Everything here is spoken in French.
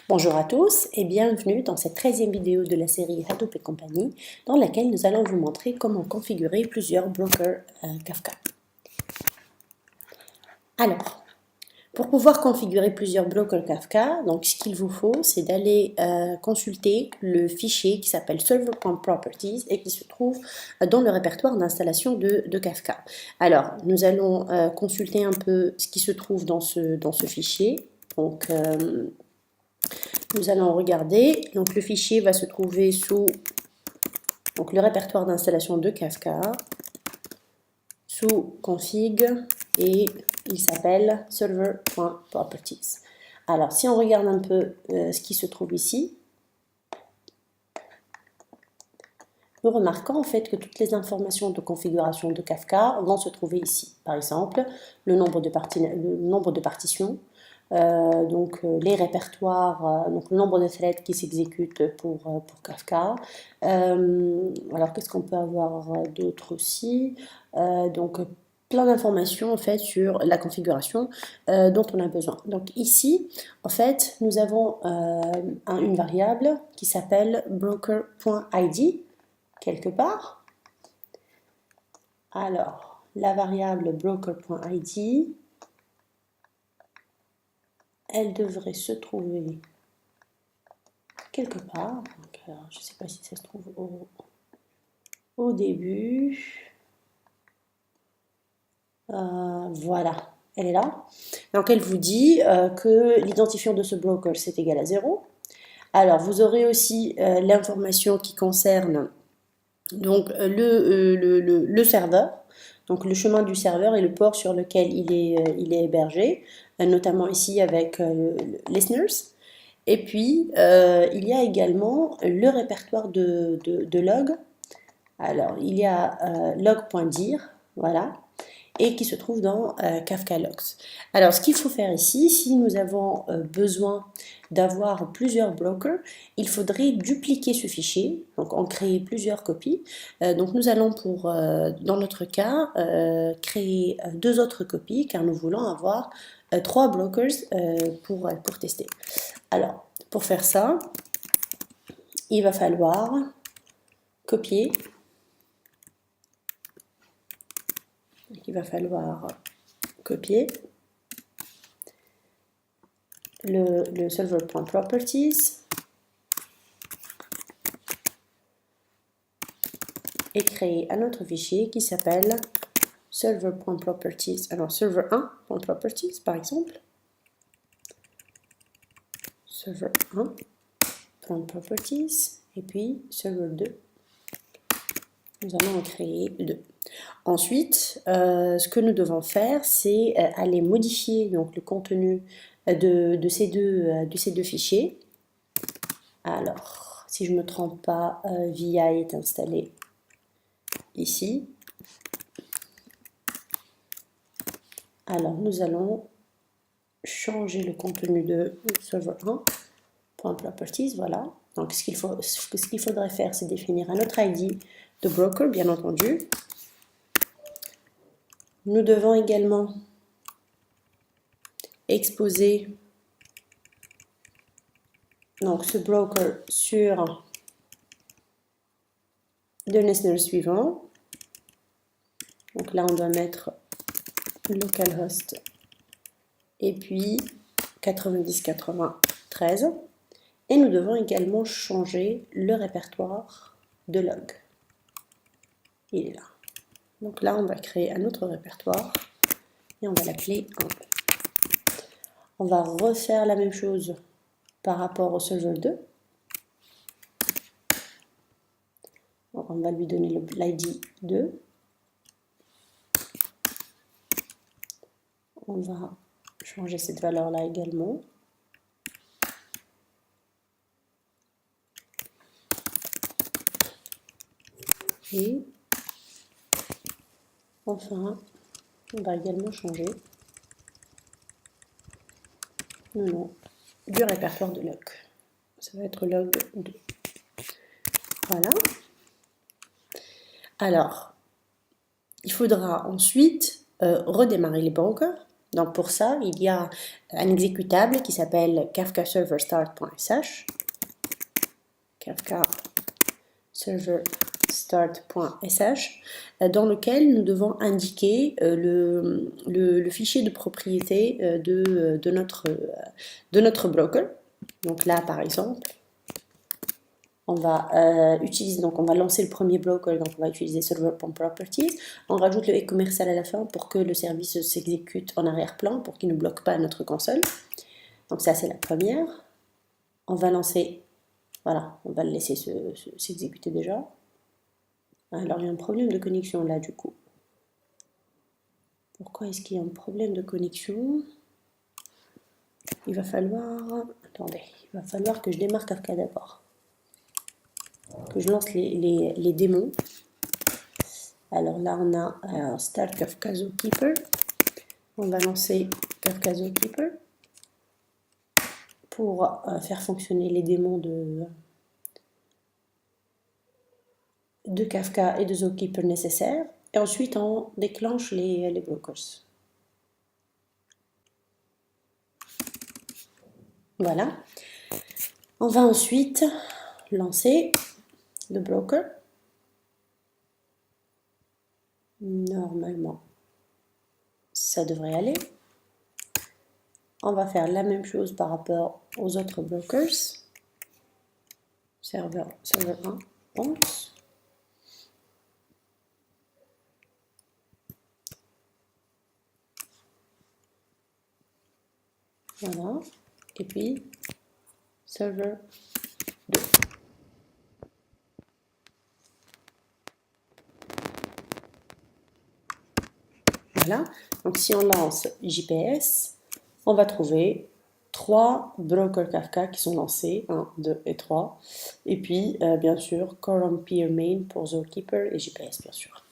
Bonjour à tous et bienvenue dans cette 13e vidéo de la série Hadoop et compagnie dans laquelle nous allons vous montrer comment configurer plusieurs brokers Kafka. Alors, pour pouvoir configurer plusieurs brokers Kafka, donc ce qu'il vous faut, c'est d'aller consulter le fichier qui s'appelle server.properties et qui se trouve dans le répertoire d'installation de Kafka. Alors, nous allons consulter un peu ce qui se trouve dans ce fichier. Donc, nous allons regarder, donc le fichier va se trouver sous le répertoire d'installation de Kafka, sous config et il s'appelle server.properties. Alors si on regarde un peu ce qui se trouve ici, nous remarquons en fait que toutes les informations de configuration de Kafka vont se trouver ici. Par exemple, le nombre de partitions, les répertoires, donc le nombre de threads qui s'exécutent pour Kafka. Alors qu'est-ce qu'on peut avoir d'autre aussi? Donc plein d'informations en fait sur la configuration dont on a besoin. Donc ici, en fait, nous avons une variable qui s'appelle broker.id quelque part. Alors, la variable broker.id, elle devrait se trouver quelque part. Donc, je ne sais pas si ça se trouve au début. Voilà, elle est là. Donc, elle vous dit que l'identifiant de ce broker, c'est égal à 0. Alors, vous aurez aussi l'information qui concerne donc, le serveur. Donc le chemin du serveur et le port sur lequel il est hébergé, notamment ici avec listeners. Et puis il y a également le répertoire de log. Alors il y a log.dir, voilà, et qui se trouve dans Kafka Logs. Alors ce qu'il faut faire ici, si nous avons besoin d'avoir plusieurs brokers, il faudrait dupliquer ce fichier, donc en créer plusieurs copies. Donc nous allons dans notre cas, créer 2 autres copies car nous voulons avoir 3 brokers pour tester. Alors pour faire ça, il va falloir copier. Il va falloir copier le server.properties et créer un autre fichier qui s'appelle server.properties. Alors server1.properties par exemple. server1.properties et puis server2. Nous allons en créer 2. Ensuite, ce que nous devons faire, c'est aller modifier donc, le contenu de ces deux fichiers. Alors, si je ne me trompe pas, VI est installé ici. Alors, nous allons changer le contenu de server1.properties, voilà. Donc, ce qu'il faudrait faire, c'est définir un autre ID de broker, bien entendu. Nous devons également exposer donc, ce broker sur le listener suivant. Donc là, on doit mettre localhost et puis 9093. Et nous devons également changer le répertoire de log. Il est là. Donc là, on va créer un autre répertoire et on va l'appeler 1. On va refaire la même chose par rapport au server 2. Donc on va lui donner l'ID 2. On va changer cette valeur-là également. Et enfin, on va également changer le nom du répertoire de log. Ça va être log 2. Voilà. Alors, il faudra ensuite redémarrer les brokers. Donc pour ça, il y a un exécutable qui s'appelle Kafka Server Start.sh. Kafka Server Start.sh, dans lequel nous devons indiquer le fichier de propriété de notre broker. Donc là, par exemple, on va on va lancer le premier broker, donc on va utiliser server.properties. On rajoute le e-commercial à la fin pour que le service s'exécute en arrière-plan, pour qu'il ne bloque pas notre console. Donc ça, c'est la première. On va lancer, voilà, on va le laisser s'exécuter déjà. Alors, il y a un problème de connexion là, du coup. Pourquoi est-ce qu'il y a un problème de connexion? Il va falloir... Attendez, il va falloir que je démarre Kafka d'abord. Que je lance les démons. Alors là, on a Start Kafka Zookeeper. On va lancer Kafka Zookeeper pour faire fonctionner les démons de Kafka et de Zookeeper nécessaires. Et ensuite, on déclenche les brokers. Voilà. On va ensuite lancer le broker. Normalement, ça devrait aller. On va faire la même chose par rapport aux autres brokers. Serveur 1, ponce. Voilà. Et puis, serveur 2. Voilà. Donc, si on lance JPS, on va trouver 3 brokers Kafka qui sont lancés, 1, 2 et 3. Et puis, bien sûr, Quorum Peer Main pour Zookeeper et JPS, bien sûr.